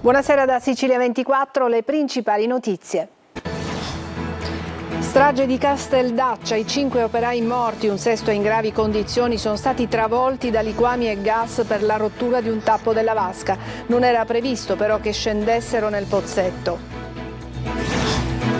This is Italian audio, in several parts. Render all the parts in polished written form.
Buonasera da Sicilia 24, le principali notizie. Strage di Casteldaccia, i 5 operai morti, un sesto è in gravi condizioni, sono stati travolti da liquami e gas per la rottura di un tappo della vasca. Non era previsto però che scendessero nel pozzetto.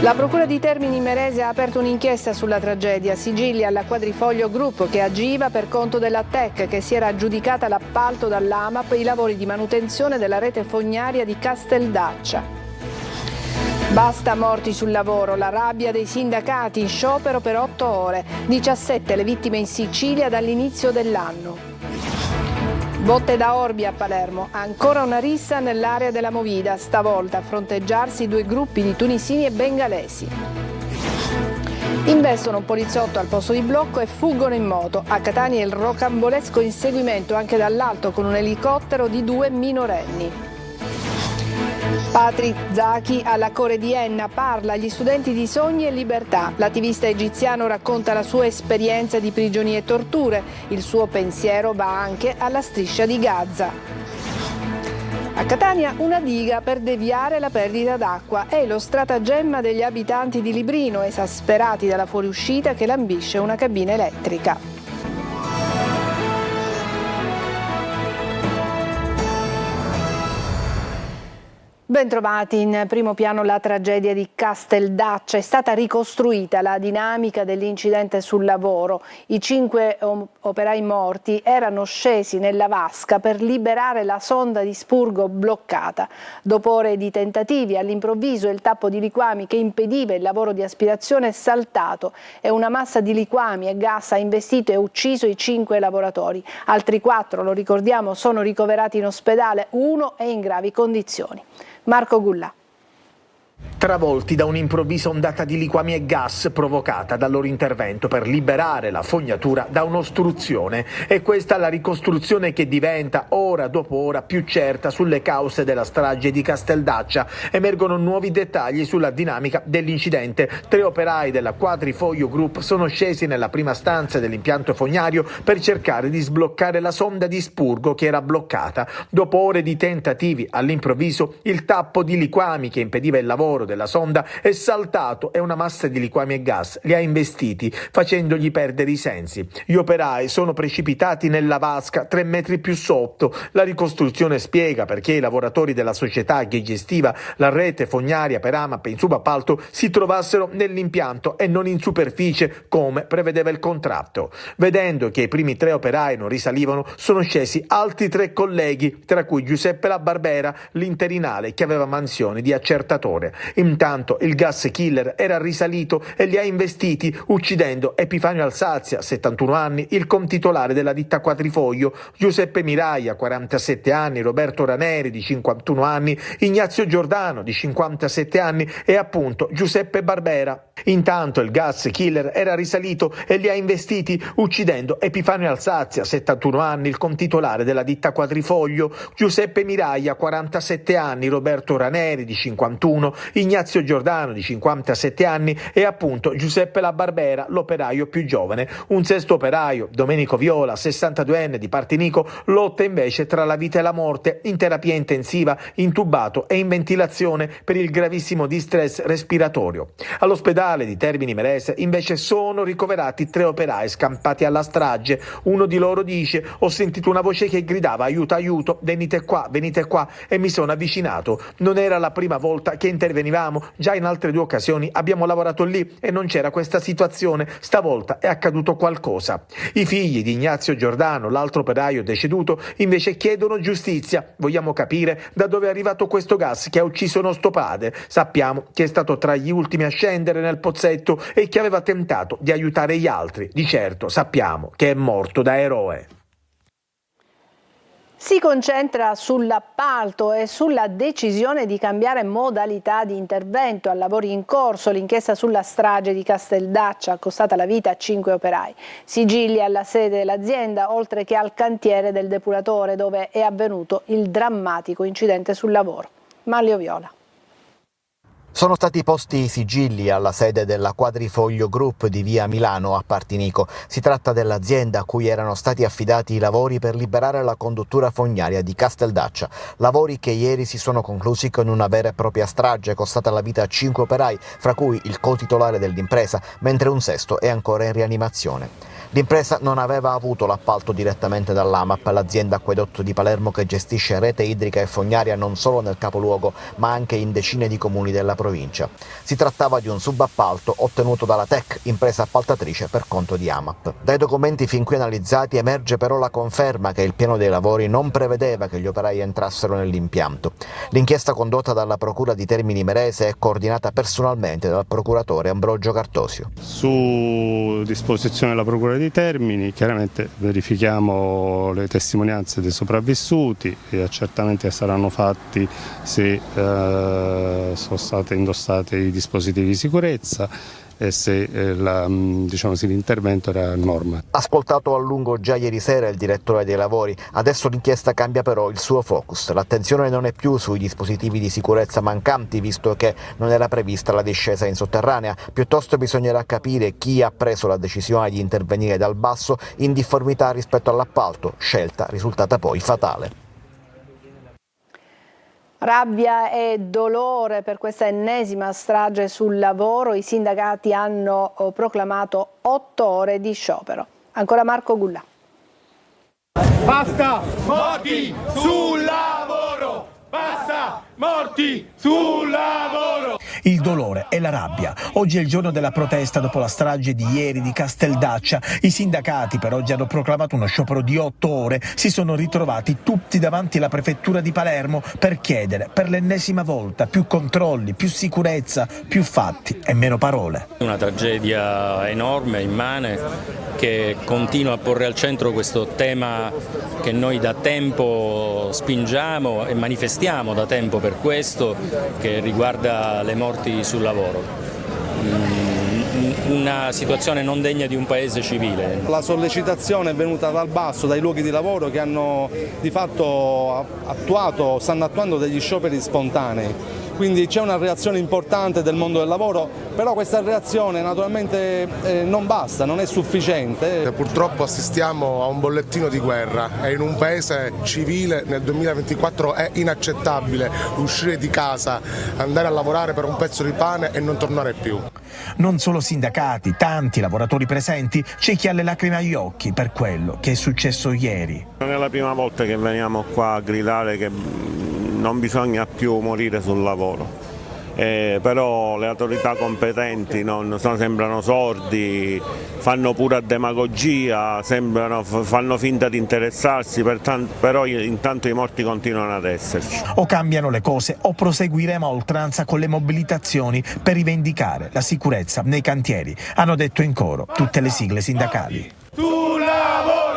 La Procura di Termini Imerese ha aperto un'inchiesta sulla tragedia, sigilli alla Quadrifoglio Group che agiva per conto della TEC che si era aggiudicata l'appalto dall'AMAP i lavori di manutenzione della rete fognaria di Casteldaccia. Basta morti sul lavoro, la rabbia dei sindacati in sciopero per 8 ore, 17 le vittime in Sicilia dall'inizio dell'anno. Botte da Orbi a Palermo, ancora una rissa nell'area della Movida, stavolta a fronteggiarsi 2 gruppi di tunisini e bengalesi. Investono un poliziotto al posto di blocco e fuggono in moto. A Catania il rocambolesco inseguimento anche dall'alto con un elicottero di 2 minorenni. Patrick Zaki alla Core di Enna parla agli studenti di Sogni e Libertà. L'attivista egiziano racconta la sua esperienza di prigionia e torture. Il suo pensiero va anche alla striscia di Gaza. A Catania una diga per deviare la perdita d'acqua. È lo stratagemma degli abitanti di Librino, esasperati dalla fuoriuscita che lambisce una cabina elettrica. Bentrovati, in primo piano la tragedia di Casteldaccia. È stata ricostruita la dinamica dell'incidente sul lavoro. I 5 operai morti erano scesi nella vasca per liberare la sonda di spurgo bloccata. Dopo ore di tentativi, all'improvviso il tappo di liquami che impediva il lavoro di aspirazione è saltato e una massa di liquami e gas ha investito e ucciso i 5 lavoratori. Altri 4, lo ricordiamo, sono ricoverati in ospedale, 1 è in gravi condizioni. Marco Gullà. Travolti da un'improvvisa ondata di liquami e gas provocata dal loro intervento per liberare la fognatura da un'ostruzione. E questa la ricostruzione che diventa ora dopo ora più certa sulle cause della strage di Casteldaccia. Emergono nuovi dettagli sulla dinamica dell'incidente. 3 operai della Quadrifoglio Group sono scesi nella prima stanza dell'impianto fognario per cercare di sbloccare la sonda di spurgo che era bloccata. Dopo ore di tentativi, all'improvviso il tappo di liquami che impediva il lavoro della sonda è saltato e una massa di liquami e gas li ha investiti, facendogli perdere i sensi. Gli operai sono precipitati nella vasca 3 metri più sotto. La ricostruzione spiega perché i lavoratori della società che gestiva la rete fognaria per AMAP in subappalto si trovassero nell'impianto e non in superficie come prevedeva il contratto. Vedendo che i primi 3 operai non risalivano, sono scesi altri 3 colleghi, tra cui Giuseppe La Barbera, l'interinale che aveva mansioni di accertatore. Intanto il gas killer era risalito e li ha investiti, uccidendo Epifanio Alsazia, 71 anni, il contitolare della ditta Quadrifoglio, Giuseppe Miraglia, 47 anni, Roberto Raneri, di 51 anni, Ignazio Giordano, di 57 anni e appunto Giuseppe Barbera. Intanto il gas killer era risalito e li ha investiti, uccidendo Epifanio Alsazia, 71 anni, il contitolare della ditta Quadrifoglio, Giuseppe Miraglia, 47 anni, Roberto Raneri, di 51, Ignazio Giordano, di 57 anni e appunto Giuseppe La Barbera, l'operaio più giovane. Un sesto operaio, Domenico Viola, 62enne, di Partinico, lotta invece tra la vita e la morte, in terapia intensiva, intubato e in ventilazione per il gravissimo distress respiratorio. All'ospedale di Termini Imerese invece sono ricoverati 3 operai scampati alla strage. Uno di loro dice: ho sentito una voce che gridava aiuto aiuto, venite qua e mi sono avvicinato. Non era la prima volta che intervenivamo, già in altre 2 occasioni abbiamo lavorato lì e non c'era questa situazione, stavolta è accaduto qualcosa. I figli di Ignazio Giordano, l'altro operaio deceduto, invece chiedono giustizia. Vogliamo capire da dove è arrivato questo gas che ha ucciso nostro padre. Sappiamo che è stato tra gli ultimi a scendere nel pozzetto e che aveva tentato di aiutare gli altri. Di certo sappiamo che è morto da eroe. Si concentra sull'appalto e sulla decisione di cambiare modalità di intervento a lavori in corso. L'inchiesta sulla strage di Casteldaccia ha costato la vita a 5 operai. Sigilli alla sede dell'azienda, oltre che al cantiere del depuratore dove è avvenuto il drammatico incidente sul lavoro. Manlio Viola. Sono stati posti i sigilli alla sede della Quadrifoglio Group di via Milano a Partinico. Si tratta dell'azienda a cui erano stati affidati i lavori per liberare la conduttura fognaria di Casteldaccia. Lavori che ieri si sono conclusi con una vera e propria strage costata la vita a 5 operai, fra cui il cotitolare dell'impresa, mentre un sesto è ancora in rianimazione. L'impresa non aveva avuto l'appalto direttamente dall'AMAP, l'azienda Acquedotto di Palermo che gestisce rete idrica e fognaria non solo nel capoluogo ma anche in decine di comuni della provincia. Si trattava di un subappalto ottenuto dalla TEC, impresa appaltatrice per conto di AMAP. Dai documenti fin qui analizzati emerge però la conferma che il piano dei lavori non prevedeva che gli operai entrassero nell'impianto. L'inchiesta condotta dalla Procura di Termini Imerese è coordinata personalmente dal procuratore Ambrogio Cartosio. Su disposizione della Procura di Termini chiaramente verifichiamo le testimonianze dei sopravvissuti, gli accertamenti che saranno fatti se sono stati indossati i dispositivi di sicurezza e se l'intervento era a norma. Ascoltato a lungo già ieri sera il direttore dei lavori, adesso l'inchiesta cambia però il suo focus. L'attenzione non è più sui dispositivi di sicurezza mancanti, visto che non era prevista la discesa in sotterranea, piuttosto bisognerà capire chi ha preso la decisione di intervenire dal basso in difformità rispetto all'appalto, scelta risultata poi fatale. Rabbia e dolore per questa ennesima strage sul lavoro. I sindacati hanno proclamato 8 ore di sciopero. Ancora Marco Gullà. Basta morti sul lavoro! Basta morti sul lavoro! Il dolore e la rabbia. Oggi è il giorno della protesta dopo la strage di ieri di Casteldaccia. I sindacati per oggi hanno proclamato uno sciopero di 8 ore. Si sono ritrovati tutti davanti alla prefettura di Palermo per chiedere per l'ennesima volta più controlli, più sicurezza, più fatti e meno parole. Una tragedia enorme, immane, che continua a porre al centro questo tema che noi da tempo spingiamo e manifestiamo da tempo per questo, che riguarda le morti sul lavoro. Una situazione non degna di un paese civile. La sollecitazione è venuta dal basso, dai luoghi di lavoro che hanno di fatto stanno attuando degli scioperi spontanei. Quindi c'è una reazione importante del mondo del lavoro, però questa reazione naturalmente non basta, non è sufficiente. Purtroppo assistiamo a un bollettino di guerra e in un paese civile nel 2024 è inaccettabile uscire di casa, andare a lavorare per un pezzo di pane e non tornare più. Non solo sindacati, tanti lavoratori presenti, c'è chi ha le lacrime agli occhi per quello che è successo ieri. Non è la prima volta che veniamo qua a gridare che non bisogna più morire sul lavoro, però le autorità competenti sembrano sordi, fanno pura demagogia, fanno finta di interessarsi, però intanto i morti continuano ad esserci. O cambiano le cose o proseguiremo a oltranza con le mobilitazioni per rivendicare la sicurezza nei cantieri, hanno detto in coro tutte le sigle sindacali. Sul lavoro!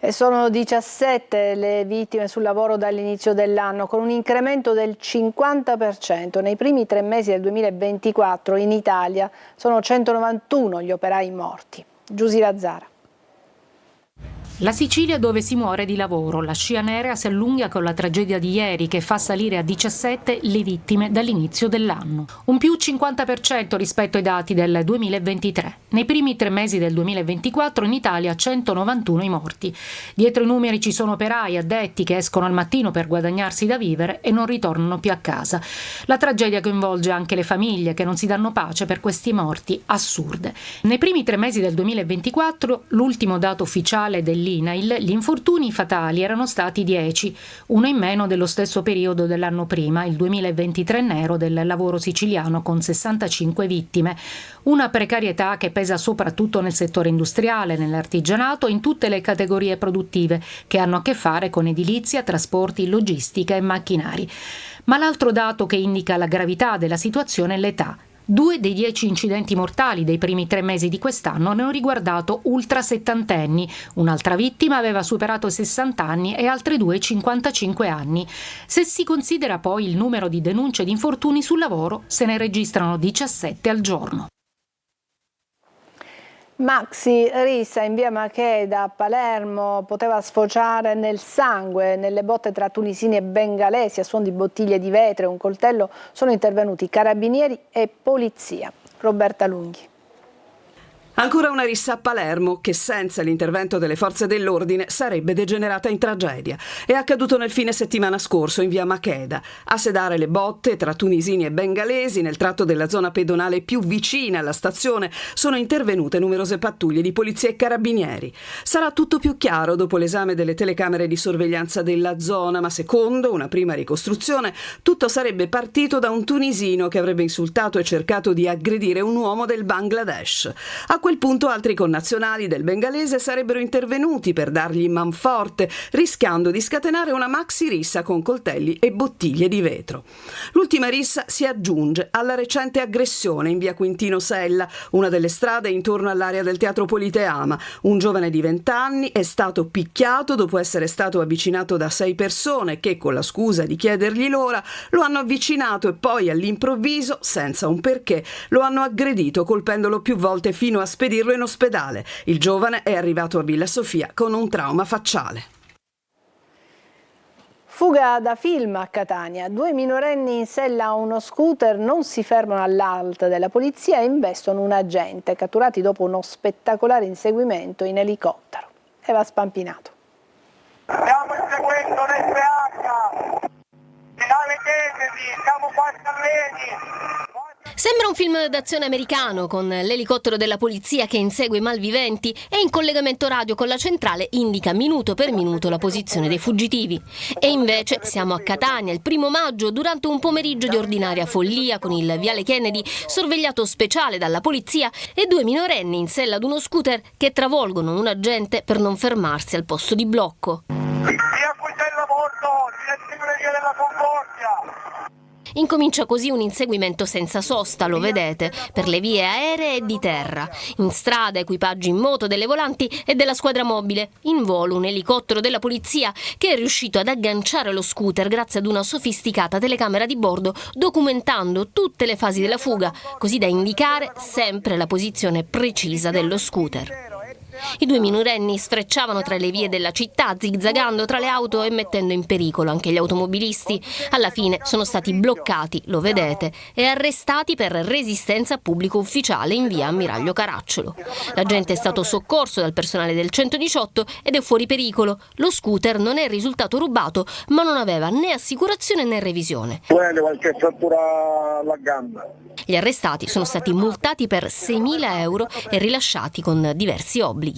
E sono 17 le vittime sul lavoro dall'inizio dell'anno, con un incremento del 50%. Nei primi 3 mesi del 2024 in Italia sono 191 gli operai morti. Giusy Lazzara. La Sicilia dove si muore di lavoro. La scia nera si allunga con la tragedia di ieri che fa salire a 17 le vittime dall'inizio dell'anno. Un più 50% rispetto ai dati del 2023. Nei primi 3 mesi del 2024 in Italia 191 i morti. Dietro i numeri ci sono operai, addetti che escono al mattino per guadagnarsi da vivere e non ritornano più a casa. La tragedia coinvolge anche le famiglie che non si danno pace per questi morti assurde. Nei primi 3 mesi del 2024, l'ultimo dato ufficiale dell'INAIL, gli infortuni fatali erano stati 10, uno in meno dello stesso periodo dell'anno prima, il 2023 nero del lavoro siciliano con 65 vittime. Una precarietà che pesa soprattutto nel settore industriale, nell'artigianato e in tutte le categorie produttive che hanno a che fare con edilizia, trasporti, logistica e macchinari. Ma l'altro dato che indica la gravità della situazione è l'età. 2 dei 10 incidenti mortali dei primi 3 mesi di quest'anno hanno riguardato ultrasettantenni. Un'altra vittima aveva superato i 60 anni e altre 2 i 55 anni. Se si considera poi il numero di denunce di infortuni sul lavoro, se ne registrano 17 al giorno. Maxi rissa in via Macheda a Palermo poteva sfociare nel sangue. Nelle botte tra tunisini e bengalesi a suon di bottiglie di vetro e un coltello sono intervenuti carabinieri e polizia. Roberta Lunghi. Ancora una rissa a Palermo che senza l'intervento delle forze dell'ordine sarebbe degenerata in tragedia. È accaduto nel fine settimana scorso in via Macheda. A sedare le botte tra tunisini e bengalesi nel tratto della zona pedonale più vicina alla stazione sono intervenute numerose pattuglie di polizia e carabinieri. Sarà tutto più chiaro dopo l'esame delle telecamere di sorveglianza della zona, ma secondo una prima ricostruzione tutto sarebbe partito da un tunisino che avrebbe insultato e cercato di aggredire un uomo del Bangladesh. A quel punto altri connazionali del bengalese sarebbero intervenuti per dargli manforte, rischiando di scatenare una maxi rissa con coltelli e bottiglie di vetro. L'ultima rissa si aggiunge alla recente aggressione in via Quintino Sella, una delle strade intorno all'area del Teatro Politeama. Un giovane di 20 anni è stato picchiato dopo essere stato avvicinato da 6 persone che, con la scusa di chiedergli l'ora, lo hanno avvicinato e poi all'improvviso, senza un perché, lo hanno aggredito colpendolo più volte fino a spedirlo in ospedale. Il giovane è arrivato a Villa Sofia con un trauma facciale. Fuga da film a Catania. 2 minorenni in sella a uno scooter non si fermano all'ALT della polizia e investono un agente, catturati dopo uno spettacolare inseguimento in elicottero. Eva Spampinato. Stiamo inseguendo l'SH. Finale Kennedy, siamo quasi a Leni. Sembra un film d'azione americano, con l'elicottero della polizia che insegue i malviventi e in collegamento radio con la centrale indica minuto per minuto la posizione dei fuggitivi. E invece siamo a Catania il 1° maggio durante un pomeriggio di ordinaria follia con il viale Kennedy sorvegliato speciale dalla polizia e 2 minorenni in sella ad uno scooter che travolgono un agente per non fermarsi al posto di blocco. Via Quintella Bordo, direzione via della Concordia. Incomincia così un inseguimento senza sosta, lo vedete, per le vie aeree e di terra. In strada equipaggi in moto delle volanti e della squadra mobile. In volo un elicottero della polizia che è riuscito ad agganciare lo scooter grazie ad una sofisticata telecamera di bordo, documentando tutte le fasi della fuga, così da indicare sempre la posizione precisa dello scooter. I 2 minorenni sfrecciavano tra le vie della città, zigzagando tra le auto e mettendo in pericolo anche gli automobilisti. Alla fine sono stati bloccati, lo vedete, e arrestati per resistenza a pubblico ufficiale in via Ammiraglio Caracciolo. L'agente è stato soccorso dal personale del 118 ed è fuori pericolo. Lo scooter non è risultato rubato, ma non aveva né assicurazione né revisione. Qualche frattura alla gamba. Gli arrestati sono stati multati per 6.000 euro e rilasciati con diversi obblighi.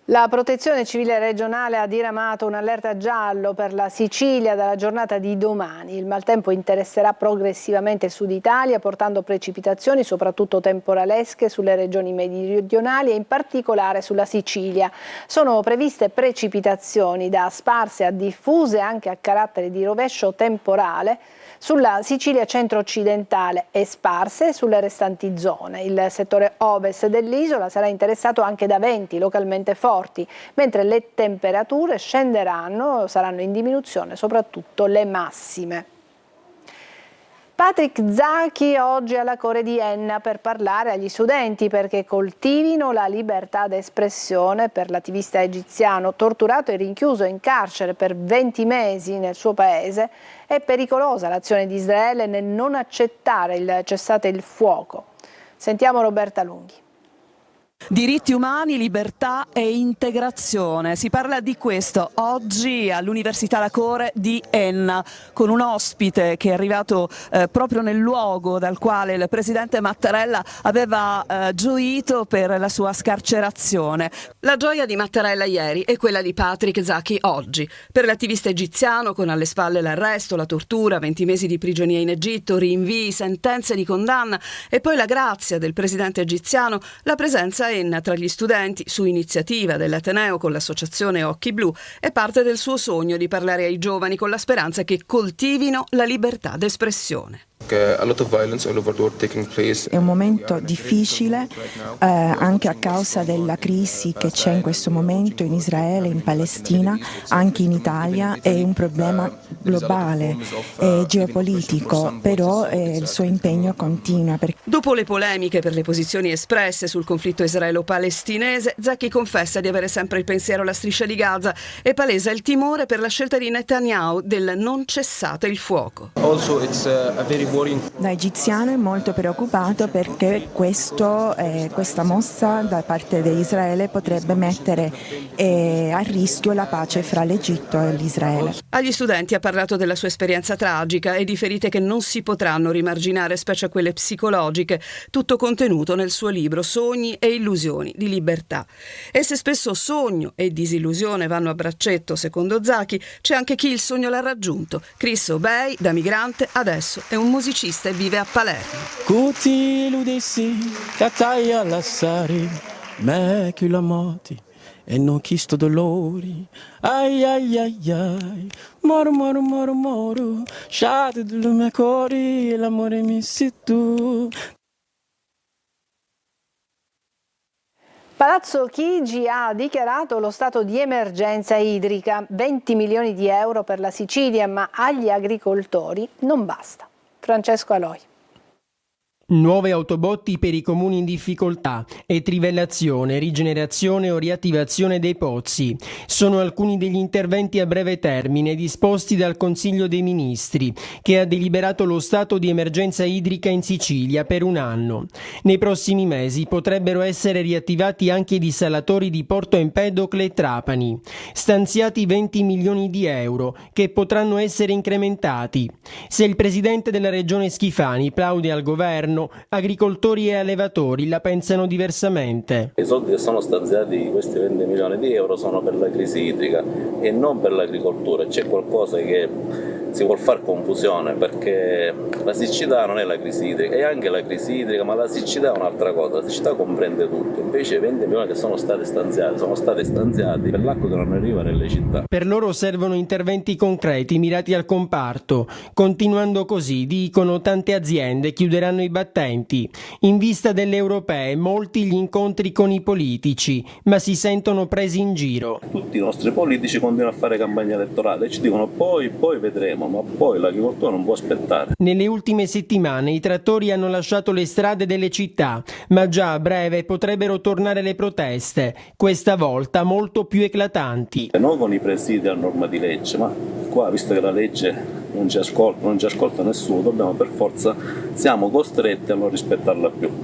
La Protezione Civile regionale ha diramato un'allerta giallo per la Sicilia dalla giornata di domani. Il maltempo interesserà progressivamente il Sud Italia, portando precipitazioni soprattutto temporalesche sulle regioni meridionali e in particolare sulla Sicilia. Sono previste precipitazioni da sparse a diffuse anche a carattere di rovescio temporale sulla Sicilia centro-occidentale e sparse sulle restanti zone. Il settore ovest dell'isola sarà interessato anche da venti localmente forti, mentre le temperature scenderanno, saranno in diminuzione soprattutto le massime. Patrick Zaki oggi alla Core di Enna per parlare agli studenti perché coltivino la libertà d'espressione. Per l'attivista egiziano torturato e rinchiuso in carcere per 20 mesi nel suo paese è pericolosa l'azione di Israele nel non accettare il cessate il fuoco. Sentiamo Roberta Lunghi. Diritti umani, libertà e integrazione. Si parla di questo oggi all'Università La Core di Enna con un ospite che è arrivato proprio nel luogo dal quale il presidente Mattarella aveva gioito per la sua scarcerazione. La gioia di Mattarella ieri è quella di Patrick Zaki oggi. Per l'attivista egiziano, con alle spalle l'arresto, la tortura, 20 mesi di prigionia in Egitto, rinvii, sentenze di condanna e poi la grazia del presidente egiziano, la presenza Enna tra gli studenti su iniziativa dell'Ateneo con l'associazione Occhi Blu è parte del suo sogno di parlare ai giovani con la speranza che coltivino la libertà d'espressione. È un momento difficile anche a causa della crisi che c'è in questo momento in Israele, in Palestina, anche in Italia. È un problema globale e geopolitico, però il suo impegno continua. Dopo le polemiche per le posizioni espresse sul conflitto israelo-palestinese, Zaki confessa di avere sempre il pensiero alla striscia di Gaza e palesa il timore per la scelta di Netanyahu del non cessate il fuoco. Da egiziano è molto preoccupato perché questa mossa da parte di Israele potrebbe mettere a rischio la pace fra l'Egitto e l'Israele. Agli studenti ha parlato della sua esperienza tragica e di ferite che non si potranno rimarginare, specie quelle psicologiche, tutto contenuto nel suo libro Sogni e illusioni di libertà. E se spesso sogno e disillusione vanno a braccetto, secondo Zaki, c'è anche chi il sogno l'ha raggiunto. Chris Obey, da migrante, adesso è un musicista e vive a Palermo. Kuti ludessi, kataya lassari, me che la moti e non chisto dolori. Ai ai ai ai, moro moro moro moro, shade del mio cuore, l'amore mi sei tu. Palazzo Chigi ha dichiarato lo stato di emergenza idrica, 20 milioni di euro per la Sicilia, ma agli agricoltori non basta. Francesco Aloi. Nuove autobotti per i comuni in difficoltà e trivellazione, rigenerazione o riattivazione dei pozzi. Sono alcuni degli interventi a breve termine disposti dal Consiglio dei Ministri, che ha deliberato lo stato di emergenza idrica in Sicilia per un anno. Nei prossimi mesi potrebbero essere riattivati anche i dissalatori di Porto Empedocle e Trapani. Stanziati 20 milioni di euro, che potranno essere incrementati. Se il presidente della regione Schifani plaude al governo, agricoltori e allevatori la pensano diversamente. I soldi che sono stanziati, questi 20 milioni di euro, sono per la crisi idrica e non per l'agricoltura. C'è qualcosa che si vuol far confusione, perché la siccità non è la crisi idrica, è anche la crisi idrica, ma la siccità è un'altra cosa, la siccità comprende tutto. Invece i 20 milioni che sono stati stanziati per l'acqua che non arriva nelle città. Per loro servono interventi concreti mirati al comparto. Continuando così, dicono, tante aziende chiuderanno i battenti. In vista delle europee, molti gli incontri con i politici, ma si sentono presi in giro. Tutti i nostri politici continuano a fare campagna elettorale e ci dicono poi vedremo, ma poi l'agricoltura non può aspettare. Nelle ultime settimane i trattori hanno lasciato le strade delle città, ma già a breve potrebbero tornare le proteste, questa volta molto più eclatanti. E non con i presidi a norma di legge, ma qua, visto che la legge non ci ascolta nessuno, dobbiamo per forza, siamo costretti a non rispettarla più.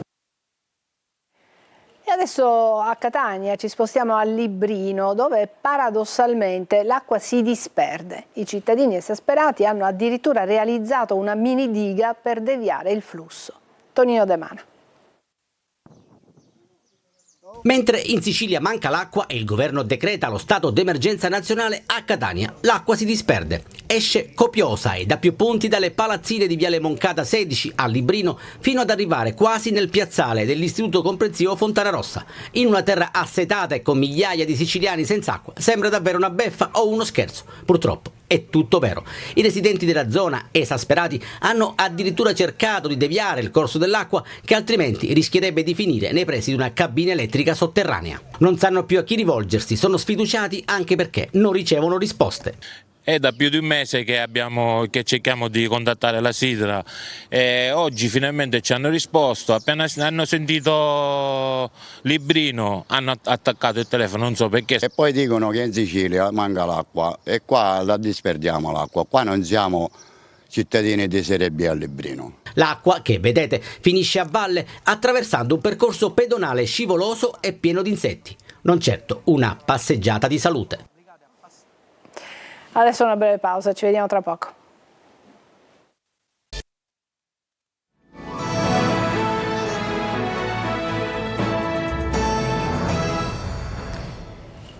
E adesso a Catania ci spostiamo a Librino, dove paradossalmente l'acqua si disperde. I cittadini esasperati hanno addirittura realizzato una mini diga per deviare il flusso. Tonino De Mana. Mentre in Sicilia manca l'acqua e il governo decreta lo stato d'emergenza nazionale, a Catania l'acqua si disperde. Esce copiosa e da più punti dalle palazzine di Viale Moncada 16 a Librino fino ad arrivare quasi nel piazzale dell'Istituto Comprensivo Fontana Rossa. In una terra assetata e con migliaia di siciliani senza acqua sembra davvero una beffa o uno scherzo. Purtroppo è tutto vero. I residenti della zona, esasperati, hanno addirittura cercato di deviare il corso dell'acqua, che altrimenti rischierebbe di finire nei pressi di una cabina elettrica sotterranea. Non sanno più a chi rivolgersi, sono sfiduciati anche perché non ricevono risposte. È da più di un mese che cerchiamo di contattare la Sidra e oggi finalmente ci hanno risposto. Appena hanno sentito Librino hanno attaccato il telefono, non so perché. E poi dicono che in Sicilia manca l'acqua e qua la disperdiamo l'acqua, qua non siamo cittadini di Serie B a Librino. L'acqua che, vedete, finisce a valle attraversando un percorso pedonale scivoloso e pieno di insetti. Non certo una passeggiata di salute. Adesso una breve pausa, ci vediamo tra poco.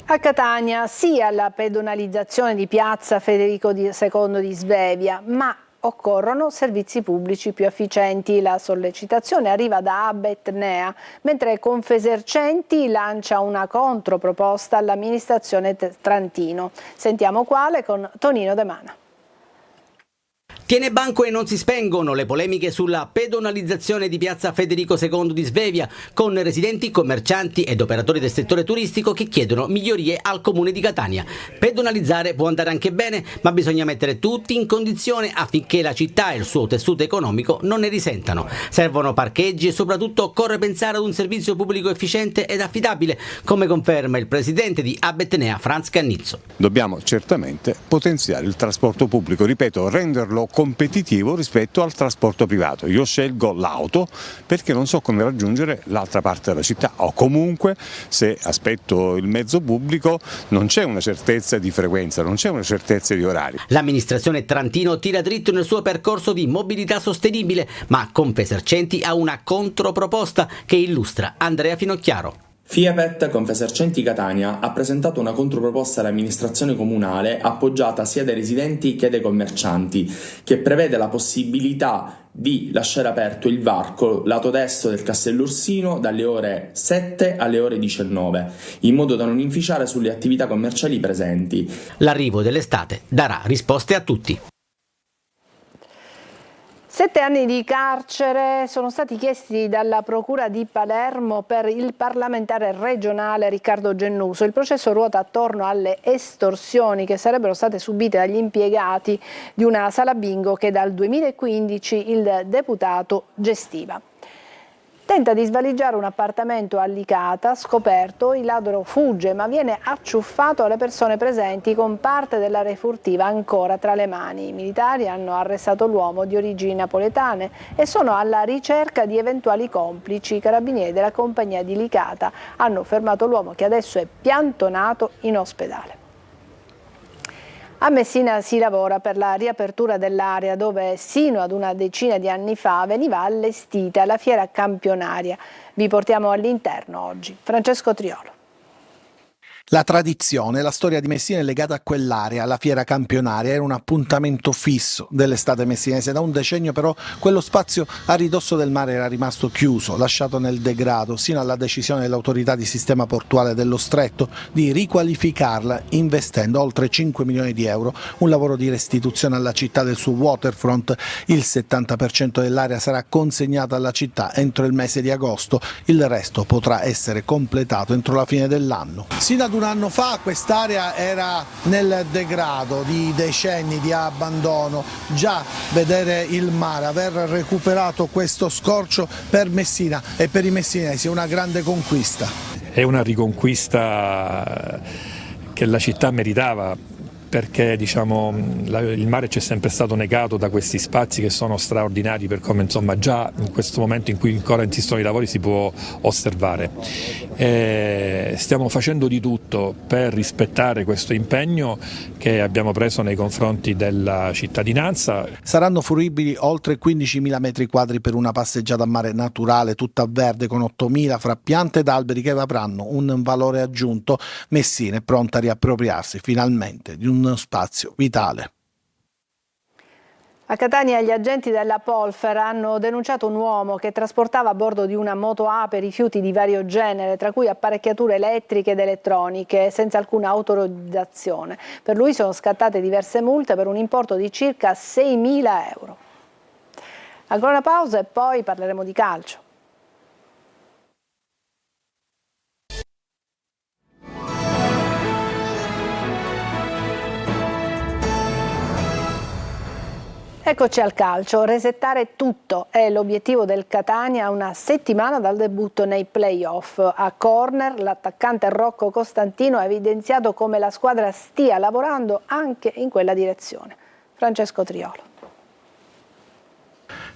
A Catania sì alla pedonalizzazione di piazza Federico II di Svevia, ma occorrono servizi pubblici più efficienti. La sollecitazione arriva da Abet Nea, mentre Confesercenti lancia una controproposta all'amministrazione Trantino. Sentiamo quale con Tonino De Mana. Tiene banco e non si spengono le polemiche sulla pedonalizzazione di piazza Federico II di Svevia, con residenti, commercianti ed operatori del settore turistico che chiedono migliorie al comune di Catania. Pedonalizzare può andare anche bene, ma bisogna mettere tutti in condizione affinché la città e il suo tessuto economico non ne risentano. Servono parcheggi e soprattutto occorre pensare ad un servizio pubblico efficiente ed affidabile, come conferma il presidente di Abetnea, Franz Cannizzo. Dobbiamo certamente potenziare il trasporto pubblico, ripeto, renderlo competitivo rispetto al trasporto privato. Io scelgo l'auto perché non so come raggiungere l'altra parte della città, o comunque se aspetto il mezzo pubblico non c'è una certezza di frequenza, non c'è una certezza di orari. L'amministrazione Trantino tira dritto nel suo percorso di mobilità sostenibile, ma Confesercenti ha una controproposta che illustra Andrea Finocchiaro. FIAPET Confesercenti Catania ha presentato una controproposta all'amministrazione comunale appoggiata sia dai residenti che dai commercianti, che prevede la possibilità di lasciare aperto il varco lato destro del Castello Ursino dalle ore 7 alle ore 19, in modo da non inficiare sulle attività commerciali presenti. L'arrivo dell'estate darà risposte a tutti. 7 anni di carcere sono stati chiesti dalla Procura di Palermo per il parlamentare regionale Riccardo Gennuso. Il processo ruota attorno alle estorsioni che sarebbero state subite dagli impiegati di una sala bingo che dal 2015 il deputato gestiva. Tenta di svaligiare un appartamento a Licata, scoperto, il ladro fugge ma viene acciuffato alle persone presenti con parte della refurtiva ancora tra le mani. I militari hanno arrestato l'uomo di origini napoletane e sono alla ricerca di eventuali complici. I carabinieri della compagnia di Licata hanno fermato l'uomo che adesso è piantonato in ospedale. A Messina si lavora per la riapertura dell'area dove sino ad una decina di anni fa veniva allestita la fiera campionaria. Vi portiamo all'interno oggi. Francesco Triolo. La tradizione, la storia di Messina è legata a quell'area, la fiera campionaria era un appuntamento fisso dell'estate messinese. Da un decennio però quello spazio a ridosso del mare era rimasto chiuso, lasciato nel degrado, sino alla decisione dell'autorità di sistema portuale dello Stretto di riqualificarla investendo oltre 5 milioni di euro, un lavoro di restituzione alla città del suo waterfront. Il 70% dell'area sarà consegnata alla città entro il mese di agosto, il resto potrà essere completato entro la fine dell'anno. Sino ad un anno fa quest'area era nel degrado di decenni di abbandono. Già vedere il mare, aver recuperato questo scorcio per Messina e per i messinesi è una grande conquista. È una riconquista che la città meritava, perché il mare ci è sempre stato negato da questi spazi che sono straordinari per come già in questo momento in cui ancora insistono i lavori si può osservare. Stiamo facendo di tutto per rispettare questo impegno che abbiamo preso nei confronti della cittadinanza. Saranno fruibili oltre 15.000 metri quadri per una passeggiata a mare naturale tutta verde con 8.000 fra piante ed alberi che avranno un valore aggiunto. Messina è pronta a riappropriarsi finalmente di uno spazio vitale. A Catania gli agenti della Polfer hanno denunciato un uomo che trasportava a bordo di una moto ape rifiuti di vario genere, tra cui apparecchiature elettriche ed elettroniche, senza alcuna autorizzazione. Per lui sono scattate diverse multe per un importo di circa 6.000 euro. Ancora una pausa e poi parleremo di calcio. Eccoci al calcio, resettare tutto è l'obiettivo del Catania a una settimana dal debutto nei play-off. A corner l'attaccante Rocco Costantino ha evidenziato come la squadra stia lavorando anche in quella direzione. Francesco Triolo.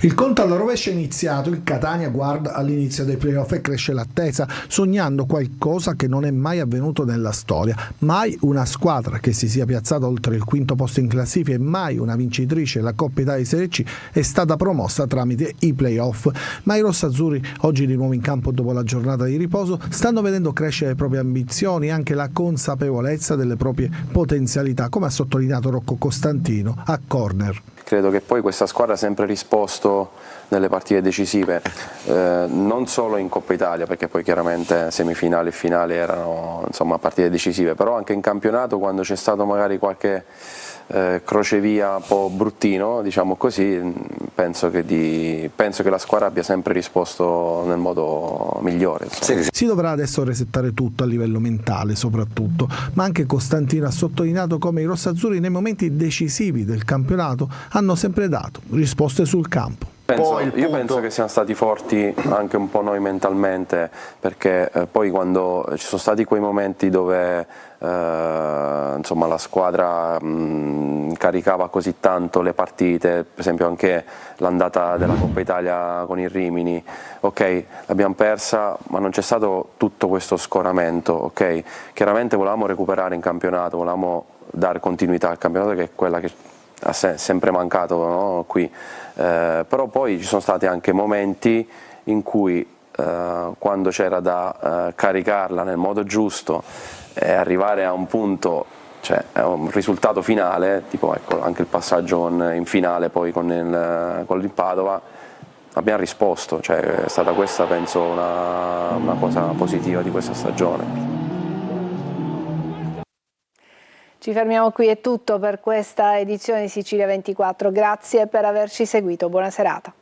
Il conto alla rovescia è iniziato, il Catania guarda all'inizio dei playoff e cresce l'attesa, sognando qualcosa che non è mai avvenuto nella storia. Mai una squadra che si sia piazzata oltre il quinto posto in classifica e mai una vincitrice della Coppa Italia di Serie C è stata promossa tramite i playoff. Ma i rossazzurri, oggi di nuovo in campo dopo la giornata di riposo, stanno vedendo crescere le proprie ambizioni e anche la consapevolezza delle proprie potenzialità, come ha sottolineato Rocco Costantino a corner. Credo che poi questa squadra ha sempre risposto soprattutto nelle partite decisive, non solo in Coppa Italia, perché poi chiaramente semifinali e finali erano insomma partite decisive, però anche in campionato, quando c'è stato magari qualche crocevia un po' bruttino, diciamo così, penso che la squadra abbia sempre risposto nel modo migliore. Si dovrà adesso resettare tutto a livello mentale soprattutto, ma anche Costantino ha sottolineato come i rossazzurri nei momenti decisivi del campionato hanno sempre dato risposte sul campo. Io penso che siamo stati forti anche un po' noi mentalmente, perché poi quando ci sono stati quei momenti dove insomma la squadra caricava così tanto le partite, per esempio anche l'andata della Coppa Italia con il Rimini, ok, l'abbiamo persa, ma non c'è stato tutto questo scoramento, ok? Chiaramente volevamo recuperare in campionato, volevamo dare continuità al campionato, che è quella che ha sempre mancato, no? Qui. Però poi ci sono stati anche momenti in cui quando c'era da caricarla nel modo giusto e arrivare a un punto, cioè a un risultato finale, tipo ecco, anche il passaggio in finale poi con il Padova, abbiamo risposto, cioè è stata questa penso una cosa positiva di questa stagione. Ci fermiamo qui, è tutto per questa edizione di Sicilia 24. Grazie per averci seguito, buona serata.